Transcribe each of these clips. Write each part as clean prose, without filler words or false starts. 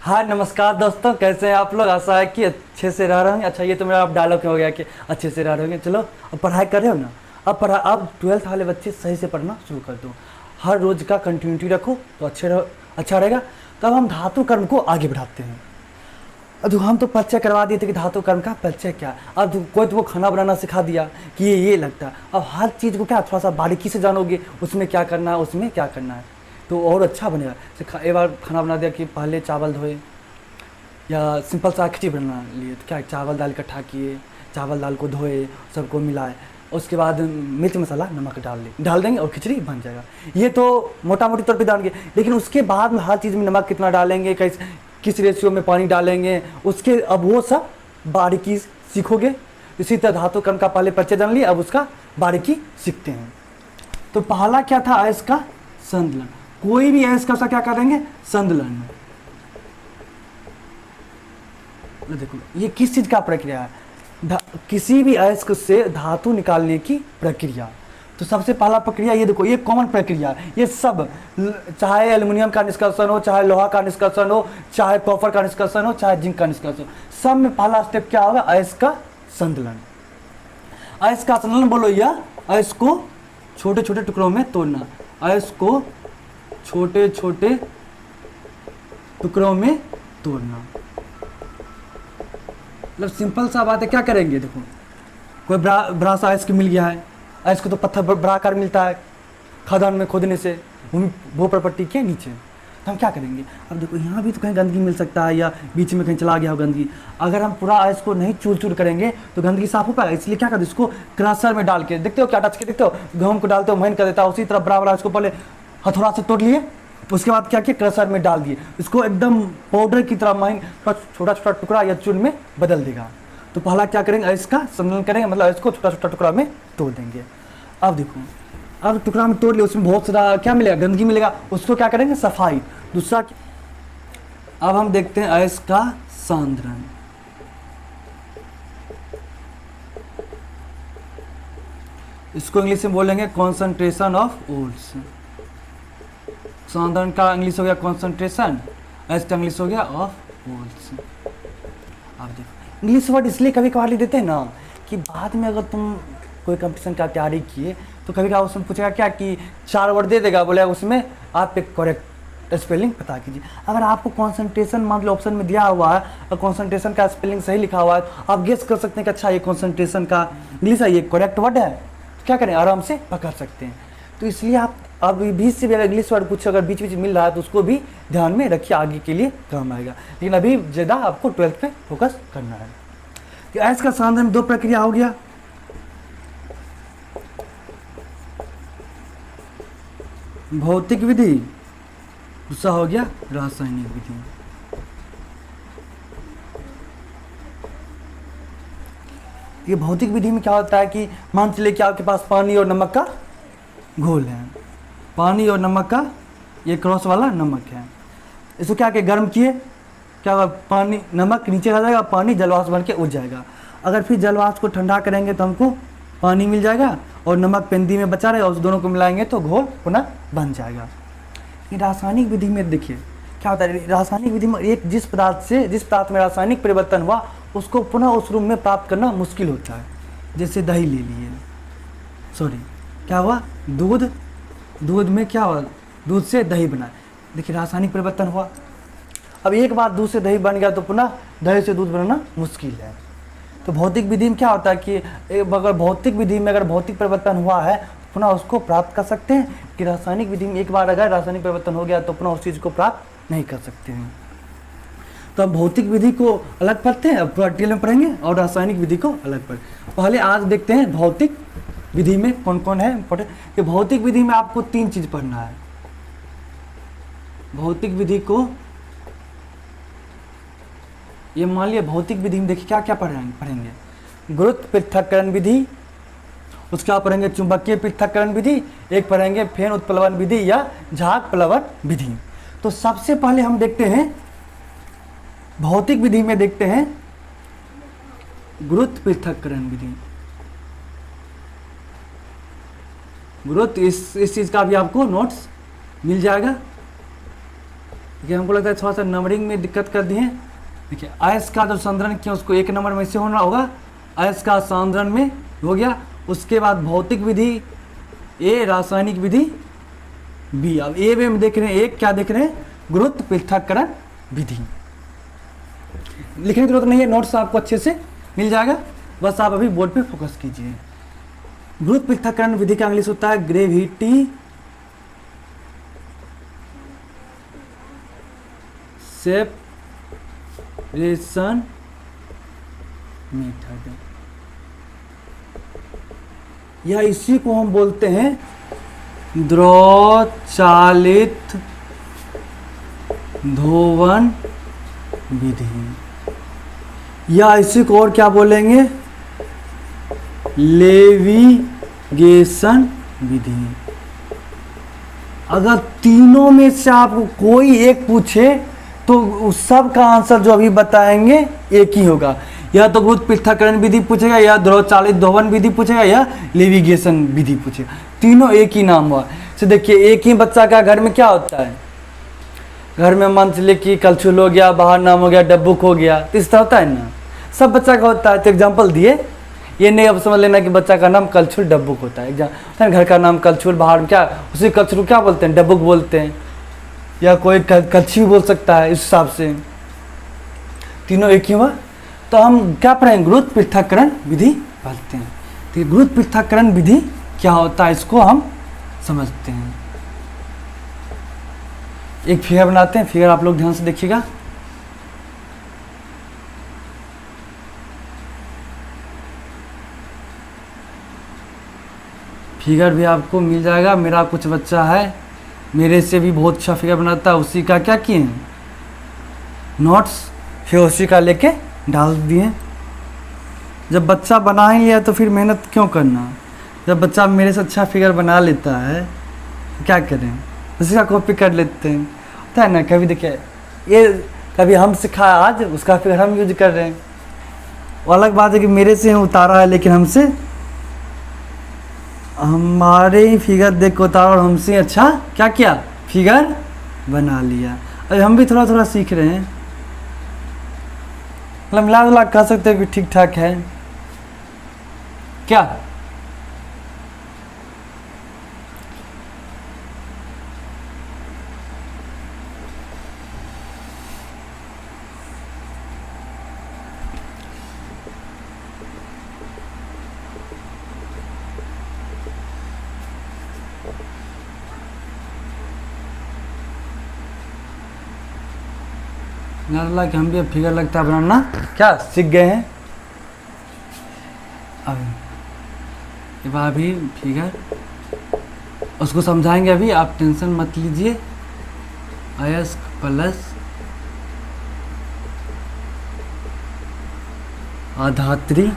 हाँ नमस्कार दोस्तों, कैसे हैं आप लोग। आशा है कि अच्छे से रह रहे होंगे। अच्छा, ये तो मेरा अब डायलॉग हो गया कि अच्छे से रह रहे होंगे। चलो अब पढ़ाई कर रहे हो ना। अब 12th वाले बच्चे सही से पढ़ना शुरू कर दो। हर रोज का कंटिन्यूटी रखो तो अच्छा रहेगा। तो अब हम धातु कर्म को आगे बढ़ाते हैं। अब हम तो परिचय करवा दिए थे कि धातु कर्म का परिचय क्या है। अब कोई तो वो खाना बनाना सिखा दिया कि ये लगता है। अब हर चीज़ को क्या थोड़ा सा बारीकी से जानोगे, उसमें क्या करना है, उसमें क्या करना है, तो और अच्छा बनेगा। एक बार खाना बना दिया कि पहले चावल धोए, या सिंपल सा खिचड़ी बना लिए तो क्या चावल दाल इकट्ठा किए, चावल दाल को धोए, सबको मिलाए, उसके बाद मिर्च मसाला नमक डाल देंगे और खिचड़ी बन जाएगा। ये तो मोटा मोटी तौर पे डालेंगे, लेकिन उसके बाद में हर चीज़ में नमक कितना डालेंगे, किस रेशियो में पानी डालेंगे, उसके अब वो सब बारीकी सीखोगे। इसी तरह धातु कर्म का पहले परिचय जान लिया, अब उसका बारीकी सीखते हैं। तो पहला क्या था, अयस्क का संदलन। कोई भी अयस्क का क्या करेंगे, संदलन। देखो ये किस चीज का प्रक्रिया है, किसी भी अयस्क से धातु निकालने की प्रक्रिया। तो सबसे पहला प्रक्रिया ये देखो, ये कॉमन प्रक्रिया है। ये सब चाहे एल्युमिनियम का निष्कर्षण हो, चाहे लोहा का निष्कर्षण हो, चाहे कॉपर का निष्कर्षण हो, चाहे जिंक का निष्कर्षण हो, सब में पहला स्टेप क्या होगा, अयस्क का संदलन। अयस्क का संदलन बोलो, या अयस्क को छोटे छोटे टुकड़ों में तोड़ना। अयस्क को छोटे छोटे टुकड़ों में तोड़ना मतलब सिंपल सा बात है। क्या करेंगे, देखो कोई बड़ा सा अयस्क मिल गया है। अयस्क तो पत्थर बड़ा आकार मिलता है खदान में खोदने से, भू प्रपट्टी के नीचे। तो हम क्या करेंगे, अब देखो यहाँ भी तो कहीं गंदगी मिल सकता है, या बीच में कहीं चला गया हो गंदगी। अगर हम पूरा अयस्क को नहीं चूर चूर करेंगे तो गंदगी साफ हो पाएगा। इसलिए क्या करते, इसको क्रशर में डाल के, देखते हो क्या टच के, देखते हो गेहूँ को डालते हो महीन कर देता है, उसी तरह बड़ा बड़ा इसको पहले हथौड़ा से तोड़ लिए, उसके बाद क्या किया, क्रशर में डाल दिए। इसको एकदम पाउडर की तरह महीन छोटा छोटा टुकड़ा या चून में बदल देगा। तो पहला क्या करेंगे, अयस्क का संदलन करेंगे, मतलब अयस्क को छोटा छोटा टुकड़ा में तोड़ देंगे। अब देखो, अब टुकड़ा में तोड़ लिया, उसमें बहुत सारा क्या मिलेगा, गंदगी मिलेगा, उसको क्या करेंगे, सफाई। दूसरा, अब हम देखते हैं अयस्क का सांद्रण। इसको इंग्लिश में बोलेंगे कॉन्सेंट्रेशन ऑफ ओर्स। सांद्रण का इंग्लिश हो गया कॉन्सेंट्रेशन, अयस्क का इंग्लिश हो गया ऑफ ओर्स। अब देखो, इंग्लिश वर्ड इसलिए कभी कभार लिख देते हैं ना कि बाद में अगर तुम कोई कंपटीशन का तैयारी किए तो कभी कभार उसमें पूछेगा क्या कि 4 वर्ड दे देगा, बोलेगा उसमें आप एक करेक्ट स्पेलिंग पता कीजिए। अगर आपको कॉन्सेंट्रेशन मान लो ऑप्शन में दिया हुआ है और कॉन्सेंट्रेशन का स्पेलिंग सही लिखा हुआ है तो आप गेस कर सकते हैं कि अच्छा ये कॉन्सेंट्रेशन का इंग्लिश है, ये करेक्ट वर्ड है, तो क्या करें, आराम से पकड़ सकते हैं। तो इसलिए आप अब बीच से भी अगर इंग्लिश वर्ड कुछ अगर बीच बीच मिल रहा है तो उसको भी ध्यान में रखिए, आगे के लिए काम आएगा। लेकिन अभी ज़्यादा आपको 12th पे फोकस करना है। तो अयस्क का सांद्रण 2 प्रक्रिया हो गया, भौतिक विधि, दूसरा हो गया रासायनिक विधि। ये भौतिक विधि में क्या होता है कि मान चलिए कि आपके पास पानी और नमक का घोल है, पानी और नमक का ये क्रॉस वाला नमक है। इसको क्या किया, गर्म किए, क्या होगा, पानी नमक नीचे आ जाएगा, पानी जलवाष्प बन के उड़ जाएगा। अगर फिर जलवाष्प को ठंडा करेंगे तो हमको पानी मिल जाएगा और नमक पेंदी में बचा रहेगा, उस दोनों को मिलाएंगे तो घोल पुनः बन जाएगा। ये रासायनिक विधि में देखिए क्या होता है, रासायनिक विधि में एक जिस पदार्थ में रासायनिक परिवर्तन हुआ उसको पुनः उस रूप में प्राप्त करना मुश्किल होता है। जैसे दही ले लिए, सॉरी क्या हुआ, दूध में क्या हुआ, दूध से दही बना, देखिए रासायनिक परिवर्तन हुआ। अब एक बार दूध से दही बन गया तो पुनः दही से दूध बनाना मुश्किल है। तो भौतिक विधि में क्या होता है कि अगर भौतिक विधि में अगर भौतिक परिवर्तन हुआ है तो पुनः उसको प्राप्त कर सकते हैं, कि रासायनिक विधि में एक बार अगर रासायनिक परिवर्तन हो गया तो पुनः उस चीज़ को प्राप्त नहीं कर सकते हैं। तो हम भौतिक विधि को अलग पढ़ते हैं, अब पूरा डिटेल में पढ़ेंगे, और रासायनिक विधि को अलग पढ़ें। पहले आज देखते हैं भौतिक विधि में कौन कौन है इंपॉर्टेंट। कि भौतिक विधि में आपको 3 चीज़ पढ़ना है। भौतिक विधि को ये मान लिया, भौतिक विधि में देखिए क्या क्या पढ़ेंगे, गुरुत्व पृथक्करण विधि, उसके बाद पढ़ेंगे चुंबकीय पृथक्करण विधि, एक पढ़ेंगे फेन उत्प्लवन विधि या झाग प्लवन विधि। तो सबसे पहले हम देखते हैं भौतिक विधि में, देखते हैं गुरुत्व पृथक्करण विधि। गुरुत्व इस चीज का भी आपको नोट्स मिल जाएगा। देखिए हमको लगता है थोड़ा सा नंबरिंग में दिक्कत कर दिए। देखिए अयस्क का जो सांद्रण किया उसको 1 नंबर में से होना होगा, अयस्क का सांद्रण में हो गया। उसके बाद भौतिक विधि ए, रासायनिक विधि बी। अब ए में हम देख रहे हैं एक क्या देख रहे हैं, गुरुत्व पृथक्करण विधि। लिखने की जरूरत नहीं है, नोट्स आपको अच्छे से मिल जाएगा, बस आप अभी बोर्ड पे फोकस कीजिए। गुरुत्व पृथक्करण विधि का इंग्लिश होता है ग्रेविटी सेपरेशन मेथड, या इसी को हम बोलते हैं द्रव चालित धोवन विधि, या इसी को और क्या बोलेंगे, लेविगेशन विधि। अगर तीनों में से आपको कोई एक पूछे तो उस सब का आंसर जो अभी बताएंगे एक ही होगा, या तो गुरुत्व पृथक्करण विधि पूछेगा, या द्रव चालित धोवन विधि पूछेगा, या लेविगेशन विधि पूछेगा। तीनों एक ही नाम हुआ। तो देखिए एक ही बच्चा का घर में क्या होता है, घर में मान चलिए कि कलछुल हो गया, बाहर नाम हो गया, डब्बुक हो गया, तो इस तरह होता है ना, सब बच्चा का होता है। तो एग्जाम्पल दिए, ये नहीं अब समझ लेना कि बच्चा का नाम कलछुल डब्बुक होता है। घर का नाम कलछुल, बाहर में क्या उसी कलछुल को क्या बोलते हैं, डब्बुक बोलते हैं, या कोई कच्छी भी बोल सकता है। इस हिसाब से तीनों एक ही हुआ। तो हम क्या पढ़ेंगे, गुरुत्व पृथक्करण विधि पढ़ते हैं। तो गुरुत्व पृथक्करण विधि क्या होता है इसको हम समझते हैं। एक फिगर बनाते हैं, फिगर आप लोग ध्यान से देखिएगा। फिगर भी आपको मिल जाएगा। मेरा कुछ बच्चा है मेरे से भी बहुत अच्छा फिगर बनाता है, उसी का क्या किए हैं नोट्स, फिर उसी का लेके डाल दिए। जब बच्चा बना ही लिया तो फिर मेहनत क्यों करना। जब बच्चा मेरे से अच्छा फिगर बना लेता है तो क्या करें, उसी का कॉपी कर लेते हैं, होता है ना। कभी देखिए ये कभी हम सिखाया आज, उसका फिगर हम यूज कर रहे हैं। वो अलग बात है कि मेरे से उतारा है, लेकिन हमसे हमारे ही फिगर देख के उतारा और हमसे अच्छा क्या किया, फिगर बना लिया। अभी हम भी थोड़ा थोड़ा सीख रहे हैं, मतलब मिला जुला कह सकते हैं कि ठीक ठाक है क्या। अल्लाह कि हम भी अब फिगर लगता है बनाना क्या सीख गए हैं। अब अभी फिगर उसको समझाएंगे, अभी आप टेंशन मत लीजिए। अयस्क प्लस आधात्री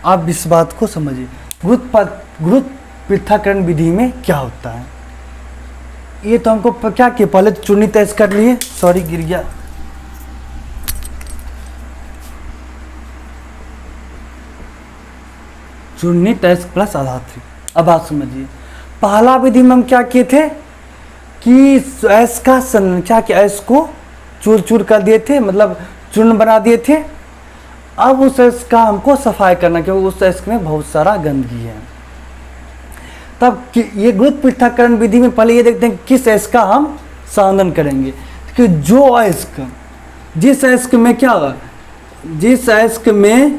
आप इस बात को समझिए, गुरुत्व पृथक्करण विधि में क्या होता है। ये तो हमको क्या किया, पहले तो चुन्नी तय कर लिए, सॉरी गिर गया। चुन्नी टेस्ट प्लस आधात्री। अब आप समझिए, पहला विधि में हम क्या किए थे कि ऐस का क्या किया, ऐस को चूर चूर कर दिए थे, मतलब चूर्ण बना दिए थे। अब उस ऐस का हमको सफाई करना, क्योंकि उस ऐस में बहुत सारा गंदगी है। तब ये गुरुत्व पृथक्करण विधि में पहले ये देखते हैं किस ऐस का हम सांद्रण करेंगे। कि जो अयस्क, जिस अयस्क में क्या होगा, जिस अयस्क में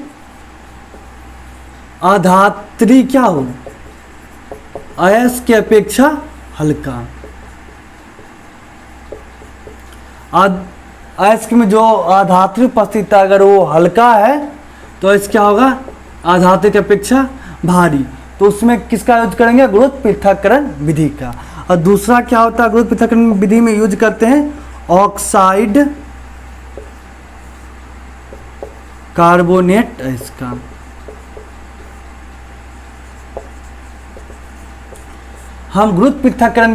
आधात्री क्या हो, अयस्क की अपेक्षा हल्का, अयस्क में जो आधात्री उपस्थित है अगर वो हल्का है तो अयस्क क्या होगा, आधात्री की अपेक्षा भारी। तो उसमें किसका यूज करेंगे, गुरुत्व पृथक्करण विधि का। और दूसरा क्या होता है, गुरुत्व पृथक्करण विधि में यूज करते हैं ऑक्साइड कार्बोनेट इसका। हम गुरुत्व पृथक्करण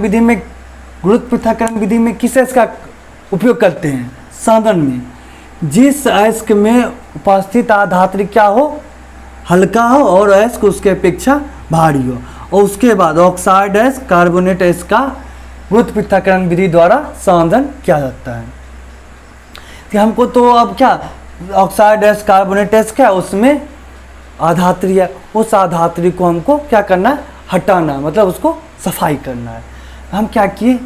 विधि में किस अयस्क का उपयोग करते हैं? सांदन में। जिस अयस्क में उपस्थित आधात्री क्या हो? हल्का हो और अयस्क उसके अपेक्षा भारी हो। और उसके बाद ऑक्साइड अयस्क, कार्बोनेट अयस्क का गुरुत्व पृथक्करण विधि द्वारा सांदन किया जाता है। कि हमको तो अब क्या ऑक्साइड अयस्क, कार्बोनेट अयस्क क्या उसमें आधात्री है, उस आधात्री को हमको क्या करना है? हटाना है, मतलब उसको सफाई करना है। हम क्या किए,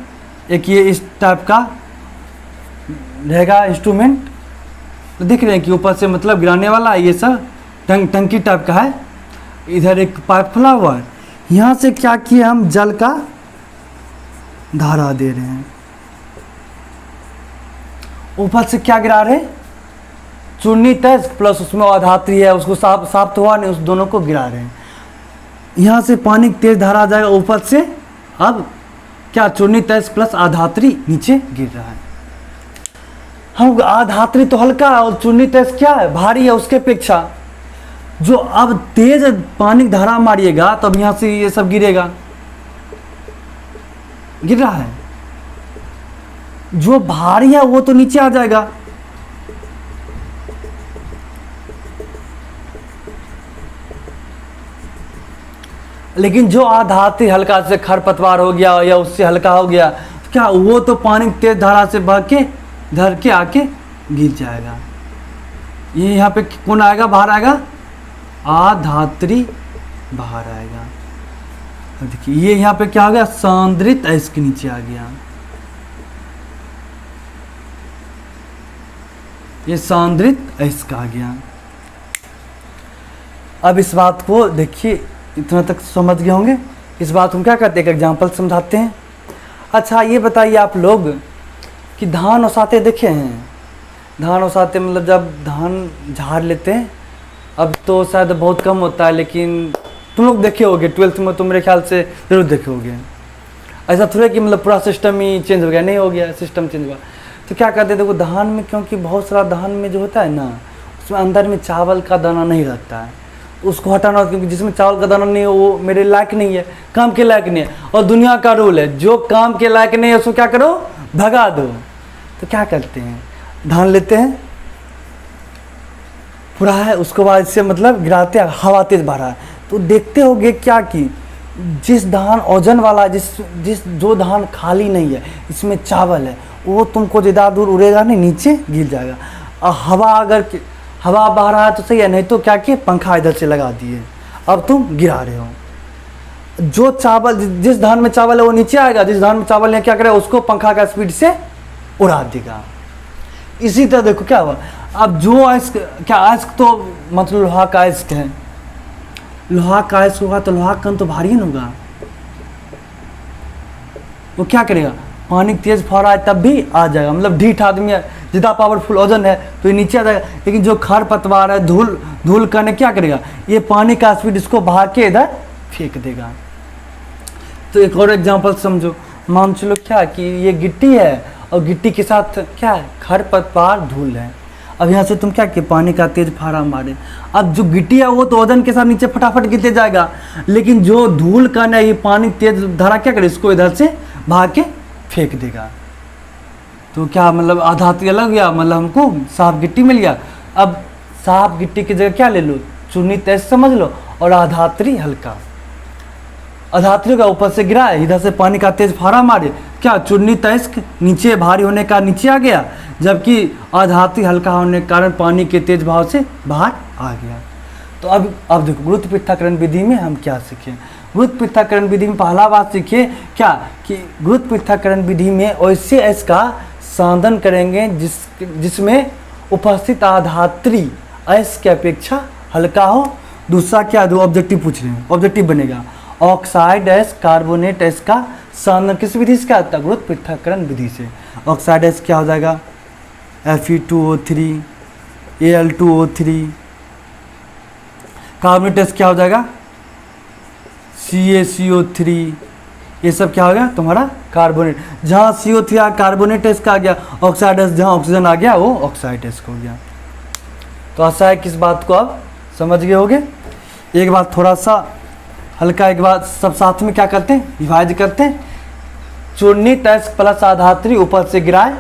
एक ये इस टाइप का रहेगा इंस्ट्रूमेंट, तो दिख रहे हैं कि ऊपर से मतलब गिराने वाला ये सब टंकी टाइप का है। इधर एक पाइप खुला हुआ है, यहाँ से क्या किए हम जल का धारा दे रहे हैं। ऊपर से क्या गिरा रहे हैं? चूर्णित अयस्क प्लस उसमें आधात्री है, उसको साफ तो हुआ नहीं, उस दोनों को गिरा रहे हैं। यहाँ से पानी तेज धारा आ जाएगा ऊपर से। अब क्या चूर्णित अयस्क प्लस आधात्री नीचे गिर रहा है। हम आधात्री तो हल्का है और चूर्णित अयस्क क्या है? भारी है उसके अपेक्षा। जो अब तेज पानी धारा मारिएगा तब यहाँ से ये सब गिरेगा, गिर रहा है। जो भारी है वो तो नीचे आ जाएगा। लेकिन जो आधात्री हल्का से खरपतवार हो गया या उससे हल्का हो गया, क्या वो तो पानी तेज धारा से बह के धर के आके गिर जाएगा। ये यहाँ पे कौन आएगा? बाहर आएगा, आधात्री बाहर आएगा। देखिए ये यहाँ पे क्या हो गया? सांद्रित अयस्क नीचे आ गया। ये सांद्रित अयस्क आ गया। अब इस बात को देखिए, इतना तक समझ गए होंगे। इस बात को हम क्या करते हैं? एक एग्जाम्पल समझाते हैं। अच्छा ये बताइए आप लोग कि धान ओसाते देखे हैं? धान ओसाते मतलब जब धान झाड़ लेते हैं, अब तो शायद बहुत कम होता है, लेकिन तुम लोग देखे होगे 12th में, तो मेरे ख्याल से जरूर देखे होगे। ऐसा थोड़ा कि मतलब पूरा सिस्टम ही चेंज हो गया, नहीं हो गया, सिस्टम चेंज हुआ। तो क्या करते हैं? देखो धान में, क्योंकि बहुत सारा धान में जो होता है ना, उसमें अंदर में चावल का दाना नहीं रहता है, उसको हटाना, क्योंकि जिसमें चावल का दाना नहीं है वो मेरे लायक नहीं है, काम के लायक नहीं है। और दुनिया का रूल है, जो काम के लायक नहीं है उसको क्या करो? भगा दो। तो क्या करते हैं? धान लेते हैं पूरा है, उसके बाद इससे मतलब गिराते हैं, हवा तेज बह रहा है, तो देखते होगे क्या कि जिस धान ओजन वाला, जो धान खाली नहीं है, इसमें चावल है, वो तुमको ज़्यादा दूर उड़ेगा नहीं, नीचे गिर जाएगा। और हवा बह रहा है तो सही है, नहीं तो क्या कि पंखा इधर से लगा दिए, अब तुम गिरा रहे हो। जो चावल, जिस धान में चावल है वो नीचे आएगा, जिस धान में चावल नहीं क्या करेगा? उसको पंखा का स्पीड से उड़ा देगा। इसी तरह देखो क्या हुआ। अब जो अयस्क, क्या अयस्क तो मतलब लोहा का अयस्क है, लोहा का अयस्क होगा तो लोहा कण तो भारी न होगा, वो क्या करेगा? पानी तेज फौरा है तब भी आ जाएगा। मतलब ढीठ आदमी है, ज़्यादा पावरफुल वजन है तो ये नीचे आ जाएगा। लेकिन जो खरपतवार है, धूल कण क्या करेगा? ये पानी का स्पीड इसको बहा के इधर फेंक देगा। तो एक और एग्जांपल समझो, मान चलो क्या कि ये गिट्टी है और गिट्टी के साथ क्या है? खरपतवार, धूल है। अब यहाँ से तुम क्या कि पानी का तेज फौरा मारे, अब जो गिट्टी है वो तो वजन के साथ नीचे फटाफट गिरते जाएगा, लेकिन जो धूल कण है, ये पानी तेज धारा क्या करे? इसको इधर से बहा के फेंक देगा। तो क्या मतलब आधात्री अलग गया, मतलब हमको साफ गिट्टी मिल गया। अब साफ गिट्टी की जगह क्या ले लो? चूर्णित अयस्क समझ लो, और आधात्री हल्का। आधात्री का ऊपर से गिरा है, इधर से पानी का तेज फौरा मारे, क्या चूर्णित अयस्क नीचे भारी होने का नीचे आ गया, जबकि आधात्री हल्का होने के कारण पानी के तेज भाव से बाहर आ गया। तो अब देखो गुरुत्व पृथक्करण विधि में हम क्या सीखे? गुरुत्व पृथक्करण विधि में पहला बात सीखे क्या कि गुरुत्व पृथक्करण विधि में ऐसे अयस्क का सांदन करेंगे जिसमें उपस्थित आधात्री अयस्क की अपेक्षा हल्का हो। दूसरा क्या, दो ऑब्जेक्टिव पूछ रहे हैं, ऑब्जेक्टिव बनेगा ऑक्साइड अयस्क, कार्बोनेट अयस्क का सांदन किस विधि से क्या होता है? गुरुत्व पृथक्करण विधि से। ऑक्साइड अयस्क क्या हो जाएगा? Fe2O3, Al2O3। कार्बोनेट अयस्क क्या हो जाएगा? CaCO3। ये सब क्या हो गया तुम्हारा? कार्बोनेट। जहाँ CO3 आ कार्बोनेट अयस्क आ गया, ऑक्साइड अयस्क जहाँ ऑक्सीजन आ गया वो ऑक्साइड अयस्क हो गया। तो आशा है किस बात को आप समझ गए होगे। एक बात थोड़ा सा हल्का एक बार सब साथ में क्या करते हैं, विभाजित करते हैं। चूर्णित अयस्क प्लस आधात्री ऊपर से गिराए,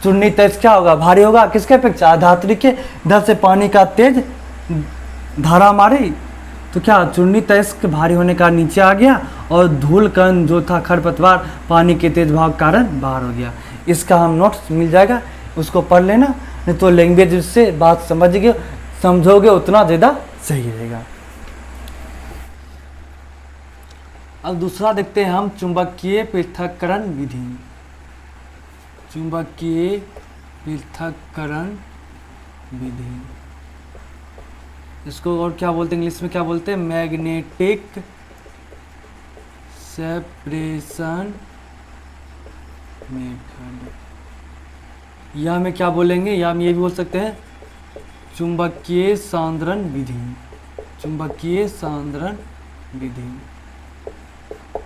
चूर्णित अयस्क क्या होगा, भारी होगा किसके अपेक्षा, आधात्री के। इधर से पानी का तेज धारा मारी तो क्या चूर्णित अयस्क भारी होने का नीचे आ गया और धूल कण जो था खरपतवार पानी के तेज भाव के कारण बाहर हो गया। इसका हम नोट्स मिल जाएगा, उसको पढ़ लेना, नहीं तो लैंग्वेज से बात समझोगे उतना ज़्यादा सही रहेगा। अब दूसरा देखते हैं हम चुंबकीय पृथक्करण विधि। चुंबकीय पृथक्करण विधि, इसको और क्या बोलते हैं, इंग्लिश में क्या बोलते हैं, मैग्नेटिक सेपरेशन मेथड, या हमें क्या बोलेंगे, या हम ये भी बोल सकते हैं चुंबकीय सांद्रण विधि। चुंबकीय सांद्रण विधि,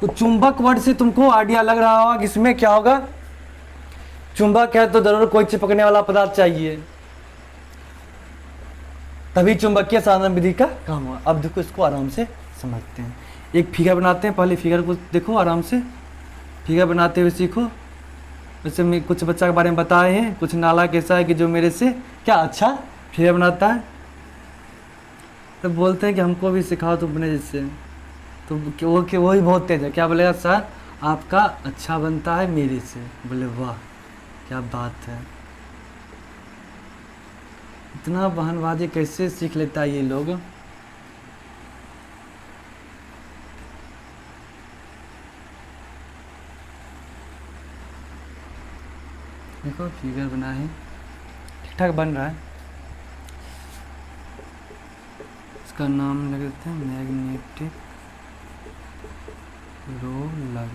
तो चुंबक वर्ड से तुमको आइडिया लग रहा होगा कि इसमें क्या होगा, चुंबक है तो जरूर कोई चिपकने वाला पदार्थ चाहिए, तभी चुंबकीय सांद्रण विधि का काम हुआ। अब देखो इसको आराम से समझते हैं, एक फिगर बनाते हैं, पहले फिगर को देखो आराम से, फिगर बनाते हुए सीखो। वैसे मैं कुछ बच्चा के बारे में बताए हैं, कुछ नाला कैसा है कि जो मेरे से क्या अच्छा फिगर बनाता है, तो बोलते हैं कि हमको भी सिखाओ तो बने जैसे, तो वो ही बहुत तेज है, क्या बोलेगा, सर आपका अच्छा बनता है मेरे से। बोले वाह क्या बात है, इतना बहनबाजी कैसे सीख लेता है ये लोग। देखो फिगर बना है, ठीक ठाक बन रहा है। इसका नाम लग देते हैं मैग्नेटिक रोलर।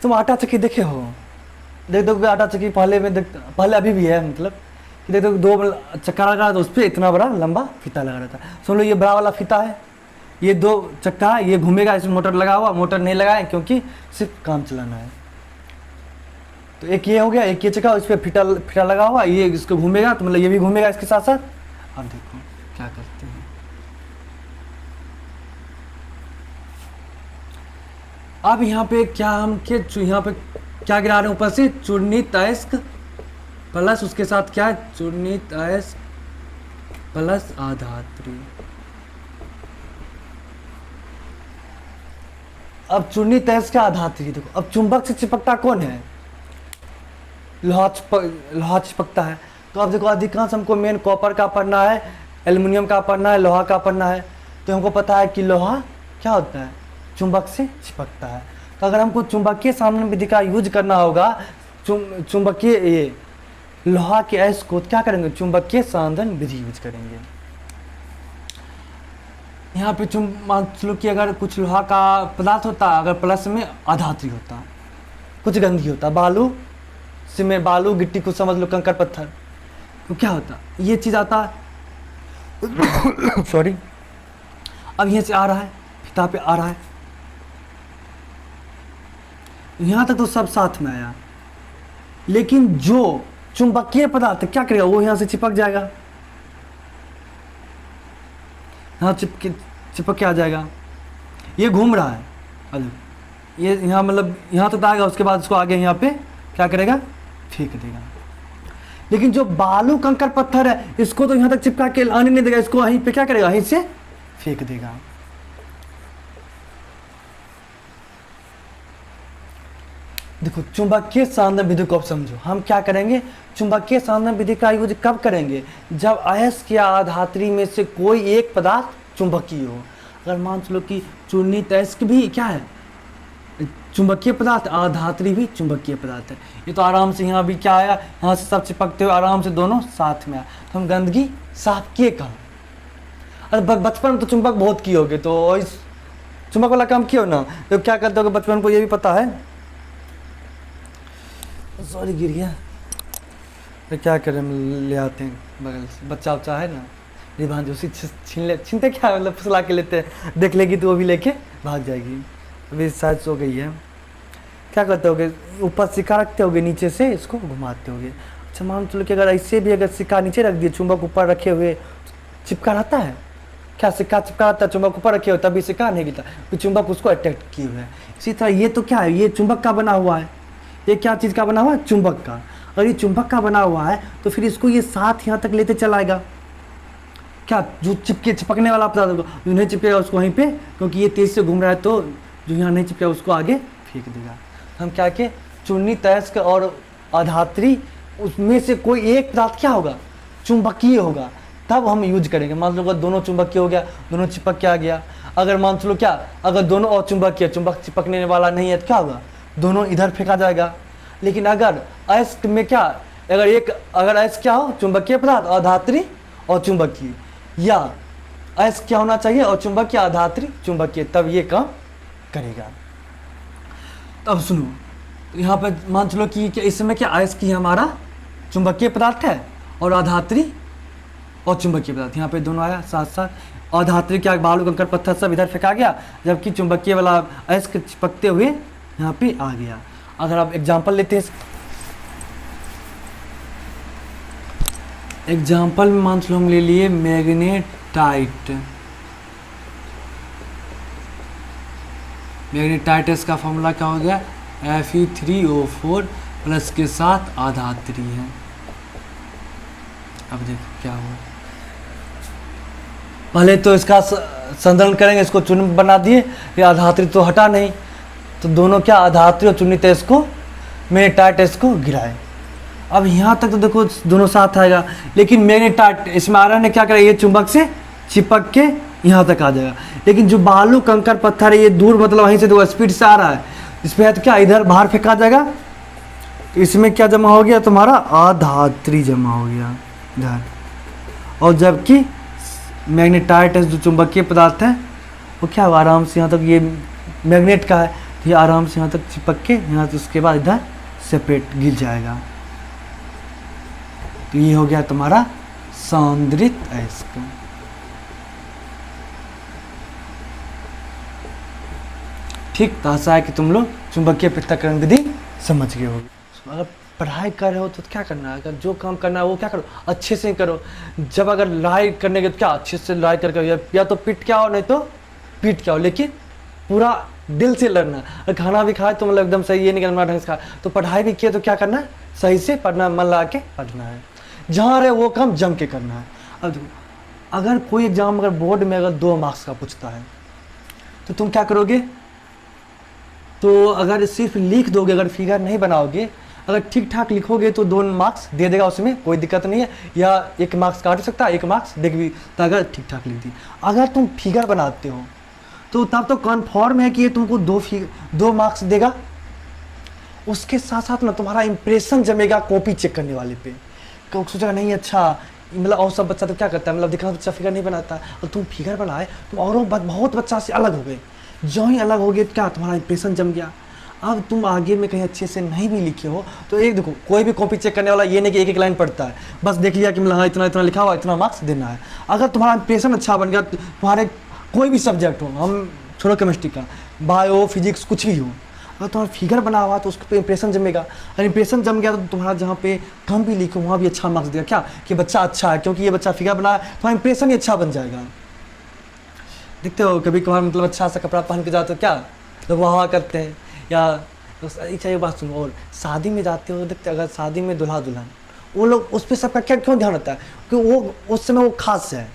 तुम आटा चक्की देखे हो, देख दो आटा चक्की पहले में पहले अभी भी है, मतलब कि देख दो दो चक्का लगा तो उस पर इतना बड़ा लंबा फीता लगा रहता है। सुन लो ये बड़ा वाला फीता है, ये दो चक्का है, ये घूमेगा, इसमें मोटर लगा हुआ, मोटर नहीं लगाए क्योंकि सिर्फ काम चलाना है। तो एक ये हो गया, एक ये चक्का, इस पर फीता लगा हुआ, ये इसको घूमेगा तो मतलब ये भी घूमेगा इसके साथ साथ। अब देखो क्या करते हैं, अब यहाँ पे क्या हम यहाँ पे क्या गिरा रहे हैं ऊपर से, चूर्णित अयस्क प्लस उसके साथ क्या, चूर्णित अयस्क प्लस आधात्री। अब चूर्णित अयस्क का आधात्री देखो, अब चुंबक से चिपकता कौन है, लोहा चिपकता है। तो अब देखो अधिकांश हमको मेन कॉपर का पढ़ना है, एल्युमिनियम का पढ़ना है, लोहा का पढ़ना है। तो हमको पता है कि लोहा क्या होता है, चुंबक से चिपकता है। तो अगर हमको चुंबकीय सांद्रण विधि का यूज करना होगा, चुंबकीय ये लोहा के अयस्क को क्या करेंगे, चुंबकीय सांद्रण विधि यूज करेंगे। यहाँ पे मान लो कि अगर कुछ लोहा का पदार्थ होता, अगर प्लस में आधात्री होता, कुछ गंदगी होता, बालू सीमेंट, बालू गिट्टी को समझ लो, कंकड़ पत्थर, तो क्या होता, ये चीज आता सॉरी, अब यहाँ से आ रहा है, फिता पे आ रहा है, यहाँ तक तो सब साथ में आया, लेकिन जो चुंबकीय पदार्थ क्या करेगा, वो यहाँ से चिपक जाएगा, यहाँ चिपक के आ जाएगा। ये घूम रहा है, अरे ये यहाँ मतलब यहाँ तक आएगा, उसके बाद इसको आगे यहाँ पे क्या करेगा, फेंक देगा। लेकिन जो बालू कंकड़ पत्थर है, इसको तो यहाँ तक चिपका के आने नहीं देगा, इसको वहीं पे क्या करेगा, वहीं से फेंक देगा। देखो चुंबकीय सांद्रण विधि को अब समझो, हम क्या करेंगे, चुंबकीय सांद्रण विधि का यूज कब करेंगे, जब अयस्क या आधात्री में से कोई एक पदार्थ चुंबकीय हो। अगर मान लो कि चूर्णित अयस्क भी क्या है, चुंबकीय पदार्थ, आधात्री भी चुंबकीय पदार्थ है। ये तो आराम से यहाँ भी क्या आया, यहाँ से सब चिपकते हुए आराम से दोनों साथ में आया, तो हम गंदगी साफ किए कहाँ। अरे बचपन में तो चुंबक बहुत किए होगे, तो इस चुंबक वाला काम किए हो ना, तो क्या करते हो बचपन को ये भी पता है, सॉरी गिर गया, तो क्या करें ले आते हैं बगल से, बच्चा उच्चा है ना, रिभान जो छीनते क्या मतलब फुसला के लेते हैं, देख लेगी तो वो भी लेके भाग जाएगी। अभी शायद सो गई है, क्या करते होगे, ऊपर सिक्का रखते होगे, नीचे से इसको घुमाते होगे। अच्छा मान चलो कि अगर ऐसे भी अगर सिक्का नीचे रख दिए, चुंबक ऊपर रखे हुए चिपका रहता है, क्या सिक्का चिपका रहता है, चुंबक ऊपर रखे हो तभी सिक्का नहीं गिरता, फिर चुंबक उसको अट्रैक्ट किए हुए है। इसी तरह ये तो क्या है, ये चुंबक का बना हुआ है, ये क्या चीज़ का बना हुआ है, चुंबक का। और ये चुंबक का बना हुआ है तो फिर इसको ये साथ यहाँ तक लेते चलाएगा। क्या जो चिपकने वाला पदार्थ होगा, जो नहीं चिपकेगा उसको वहीं पे, क्योंकि ये तेज से घूम रहा है तो जो यहाँ नहीं चिपकेगा उसको आगे फेंक देगा। हम क्या के चुन्नी, तयस्क और अधात्री, उसमें से कोई एक पदार्थ क्या होगा, चुंबकीय होगा, तब हम यूज करेंगे। मान लो अगर दोनों चुंबकीय हो गया, दोनों चिपक के आ गया। अगर मान लो क्या, अगर दोनों अचुंबकीय, चुंबक चिपकने वाला नहीं है तो क्या होगा, दोनों इधर फेंका जाएगा। लेकिन अगर अयस्क में क्या, अगर अयस्क क्या हो, चुंबकीय पदार्थ, अधात्री और चुंबकीय, या अयस्क क्या होना चाहिए, और चुंबकीय, अधात्री, चुंबकीय, तब ये काम करेगा। तब सुनो, यहाँ पर मान लो कि इस समय क्या अयस्क ही हमारा चुंबकीय पदार्थ है और अधात्री और चुंबकीय पदार्थ, यहाँ पे दोनों आया साथ साथ। अधात्री क्या, बालू कंकड़ पत्थर सब इधर फेंका गया, जबकि चुंबकीय वाला अयस्क चिपकते हुए यहाँ पे आ गया। अगर आप एग्जाम्पल लेते हैं, एग्जाम्पल में मान लो हम ले लिए मैग्नेटाइट। मैग्नेटाइट इसका फॉर्मूला क्या हो गया, Fe3O4 प्लस के साथ आधात्री है। अब देखो क्या हुआ, पहले तो इसका संधारण करेंगे, इसको चूर्ण बना दिए, ये आधात्री तो हटा नहीं, तो दोनों क्या, आधात्री और चुन्नी तयस्क को, मैग्नेटाइट इसको गिराए। अब यहाँ तक तो देखो दोनों साथ आएगा, लेकिन मैग्नेटाइट इसमें आयरन ने क्या करेगा, ये चुंबक से चिपक के यहाँ तक आ जाएगा। लेकिन जो बालू कंकड़ पत्थर है ये दूर, मतलब वहीं से देखो स्पीड से आ रहा है, इस पर है तो क्या इधर बाहर फेंका जाएगा, तो इसमें क्या जमा हो गया, तुम्हारा आधात्री जमा हो गया इधर। और जबकि मैग्नेटाइट जो चुंबकीय पदार्थ है वो क्या होगा, आराम से यहाँ तक, ये मैग्नेट का है तो ये आराम से यहाँ तक चिपक के यहाँ से उसके बाद इधर सेपरेट गिर जाएगा। तो ये हो गया तुम्हारा सांद्रित अयस्क। ठीक, तो आशा है कि तुम लोग चुंबकीय पृथक्करण विधि समझ गए होगे। अगर पढ़ाई कर रहे हो तो क्या करना है, अगर जो काम करना है वो क्या करो, अच्छे से करो। जब अगर लड़ाई करने के तो क्या, अच्छे से लड़ाई करके, या तो पिट के आओ नहीं तो पीट के आओ, लेकिन पूरा दिल से लड़ना। अगर खाना भी खाए तो मतलब एकदम सही, ये नहीं करना ढंग से खा, तो पढ़ाई भी किए तो क्या करना है, सही से पढ़ना, मन लगा के पढ़ना है। जहाँ रहे वो काम जम के करना है। अब देखो, अगर कोई एग्जाम अगर बोर्ड में अगर 2 मार्क्स का पूछता है तो तुम क्या करोगे, तो अगर सिर्फ लिख दोगे, अगर फिगर नहीं बनाओगे, अगर ठीक ठाक लिखोगे तो 2 मार्क्स दे देगा, उसमें कोई दिक्कत नहीं है, या 1 मार्क्स काट सकता है, 1 मार्क्स देख भी, तो अगर ठीक ठाक लिख दी। अगर तुम फिगर बनाते हो तो तब तो कन्फर्म है कि ये तुमको 2 मार्क्स देगा। उसके साथ साथ ना तुम्हारा इंप्रेशन जमेगा कॉपी चेक करने वाले पे, क्योंकि सोचेगा नहीं अच्छा, मतलब और सब बच्चा तो क्या करता है, मतलब दिखा बच्चा फिगर नहीं बनाता है, और तुम फिगर बनाए तुम और बहुत बच्चा से अलग हो गए। जो ही अलग हो गए तो क्या, तुम्हारा इंप्रेशन जम गया। अब तुम आगे में कहीं अच्छे से नहीं भी लिखे हो तो एक देखो, कोई भी कॉपी चेक करने वाला ये नहीं कि एक लाइन पढ़ता है, बस देख लिया कि मतलब हाँ इतना इतना लिखा हुआ, इतना मार्क्स देना है। अगर तुम्हारा इंप्रेशन अच्छा बन गया, तुम्हारे कोई भी सब्जेक्ट हो, हम छोड़ो केमिस्ट्री का, बायो, फिजिक्स, कुछ भी हो, अगर तुम्हारा फिगर बना हुआ तो उसके पे इंप्रेशन जमेगा। अगर इंप्रेशन जम गया तो तुम्हारा जहाँ पे कम भी लिखो वहाँ भी अच्छा मार्क्स देगा। क्या कि बच्चा अच्छा है, क्योंकि ये बच्चा फिगर बना है, तुम्हारा इंप्रेशन ही अच्छा बन जाएगा। देखते हो कभी कभार मतलब अच्छा सा कपड़ा पहन के जाते हो, क्या लोग वाह करते हैं, या तो अच्छा ये बात सुनो, और शादी में जाते हो देखते, अगर शादी में दूल्हा दुल्हन, वो लोग उस पर सबका क्या क्यों ध्यान होता है, क्योंकि वो उस समय वो खास है,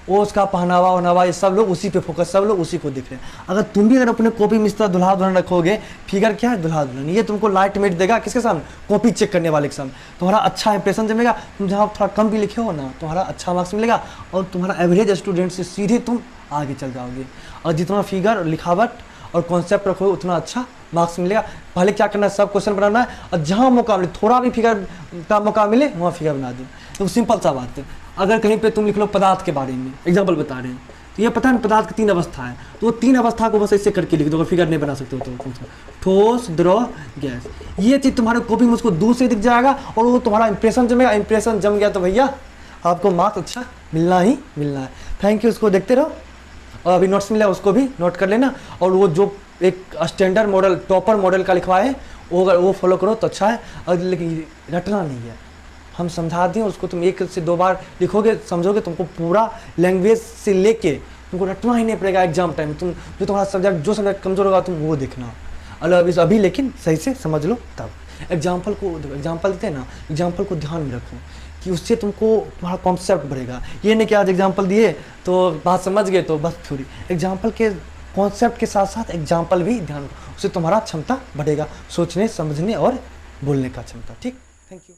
वो उसका पहनावा वहनावा, ये सब लोग उसी पे फोकस, सब लोग उसी को देख रहे हैं। अगर तुम भी अगर अपने कॉपी में इस तरह दुल्हा दुल्हन रखोगे, फिगर क्या है, दुल्हा दुल्हन, ये तुमको लाइट मेट देगा किसके सामने, कॉपी चेक करने वाले के सामने। तुम्हारा अच्छा इंप्रेशन जमेगा, तुम जहाँ थोड़ा कम भी लिखे हो ना, तुम्हारा अच्छा मार्क्स मिलेगा, और तुम्हारा एवरेज स्टूडेंट से सीधे तुम आगे चल जाओगे। और जितना फिगर, लिखावट और कॉन्सेप्ट रखोगे उतना अच्छा मार्क्स मिलेगा। पहले क्या करना है, सब क्वेश्चन बनाना है, और जहाँ मौका मिले, थोड़ा भी फिगर का मौका मिले वहाँ फिगर बना दो। तो सिंपल सा बात है। अगर कहीं पे तुम लिख लो पदार्थ के बारे में, एग्जाम्पल बता रहे हैं, तो ये पता है पदार्थ की 3 अवस्था है, तो वो 3 अवस्था को बस ऐसे करके लिख दो। अगर फिगर नहीं बना सकते हो तो ठोस, द्रव, गैस, ये चीज़ तुम्हारे कॉपी में उसको दूर से दिख जाएगा, और वो तुम्हारा इंप्रेशन जमेगा। इंप्रेशन जम गया तो भैया आपको मार्क्स अच्छा मिलना ही मिलना है। थैंक यू, उसको देखते रहो, और अभी नोट्स मिला उसको भी नोट कर लेना, और वो जो एक स्टैंडर्ड मॉडल, टॉपर मॉडल का लिखवाए वो फॉलो करो तो अच्छा है। और लेकिन रटना नहीं है, हम समझा दें उसको, तुम 1 से 2 बार लिखोगे, समझोगे, तुमको पूरा लैंग्वेज से लेके तुमको रटना ही नहीं पड़ेगा एग्जाम टाइम में। तुम जो तुम्हारा सब्जेक्ट, जो सब्जेक्ट कमज़ोर होगा तुम वो देखना अलग अभी, लेकिन सही से समझ लो तब। एग्जाम्पल को, एग्जाम्पल देते हैं ना, एग्जाम्पल को ध्यान में रखो कि उससे तुमको तुम्हारा कॉन्सेप्ट बढ़ेगा। ये नहीं कि आज एग्जाम्पल दिए तो बात समझ गए तो बस थ्योरी, एग्जाम्पल के कॉन्सेप्ट के साथ साथ एग्जाम्पल भी ध्यान रखो, उससे तुम्हारा क्षमता बढ़ेगा, सोचने समझने और बोलने का क्षमता। ठीक, थैंक यू।